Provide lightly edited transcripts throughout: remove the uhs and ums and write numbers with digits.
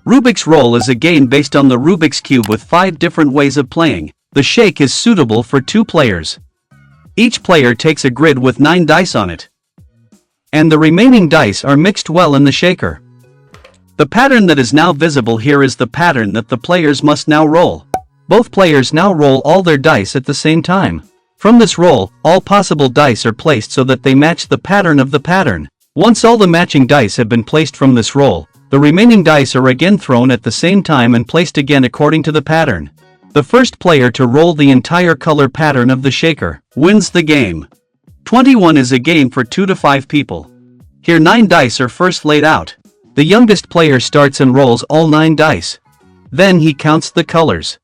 Rubik's Roll is a game based on the Rubik's Cube with 5 different ways of playing. The shake is suitable for 2 players. Each player takes a grid with 9 dice on it, and the remaining dice are mixed well in the shaker. The pattern that is now visible here is the pattern that the players must now roll. Both players now roll all their dice at the same time. From this roll, all possible dice are placed so that they match the pattern of the pattern. Once all the matching dice have been placed from this roll, the remaining dice are again thrown at the same time and placed again according to the pattern. The first player to roll the entire color pattern of the shaker wins the game. 21 is a game for 2 to 5 people. Here 9 dice are first laid out. The youngest player starts and rolls all 9 dice. Then he counts the colors.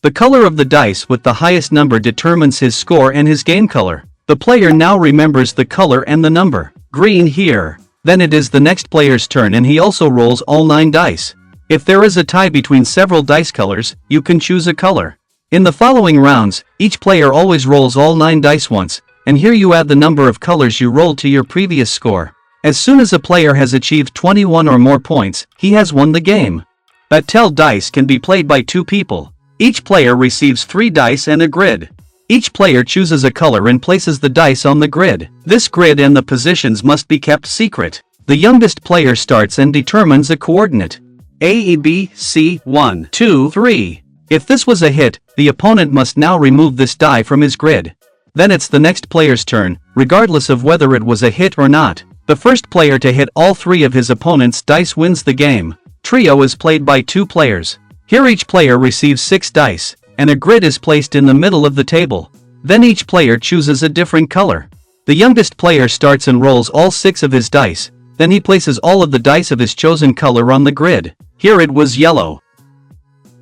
The color of the dice with the highest number determines his score and his game color. The player now remembers the color and the number. Green here. Then it is the next player's turn and he also rolls all 9 dice. If there is a tie between several dice colors, you can choose a color. In the following rounds, each player always rolls all 9 dice once, and here you add the number of colors you rolled to your previous score. As soon as a player has achieved 21 or more points, he has won the game. Battle dice can be played by 2 people. Each player receives 3 dice and a grid. Each player chooses a color and places the dice on the grid. This grid and the positions must be kept secret. The youngest player starts and determines a coordinate. A, B, C, 1, 2, 3. If this was a hit, the opponent must now remove this die from his grid. Then it's the next player's turn, regardless of whether it was a hit or not. The first player to hit all 3 of his opponent's dice wins the game. Trio is played by 2 players. Here each player receives 6 dice, and a grid is placed in the middle of the table. Then each player chooses a different color. The youngest player starts and rolls all 6 of his dice, then he places all of the dice of his chosen color on the grid. Here it was yellow.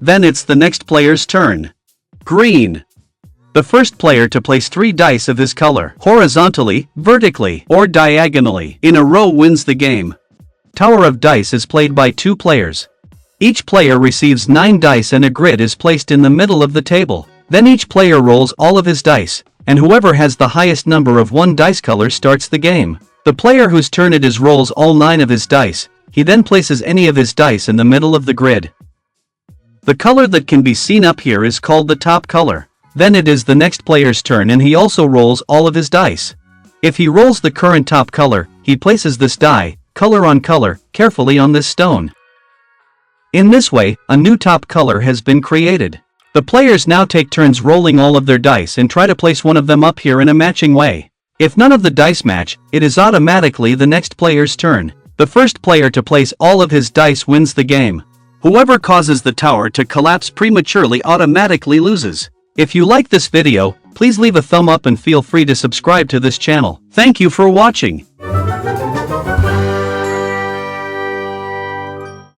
Then it's the next player's turn. Green. The first player to place 3 dice of his color, horizontally, vertically, or diagonally, in a row wins the game. Tower of dice is played by 2 players. Each player receives 9 dice and a grid is placed in the middle of the table. Then each player rolls all of his dice, and whoever has the highest number of 1 dice color starts the game. The player whose turn it is rolls all 9 of his dice. He then places any of his dice in the middle of the grid. The color that can be seen up here is called the top color. Then it is the next player's turn and he also rolls all of his dice. If he rolls the current top color, he places this die, color on color, carefully on this stone. In this way, a new top color has been created. The players now take turns rolling all of their dice and try to place one of them up here in a matching way. If none of the dice match, it is automatically the next player's turn. The first player to place all of his dice wins the game. Whoever causes the tower to collapse prematurely automatically loses. If you like this video, please leave a thumb up and feel free to subscribe to this channel. Thank you for watching.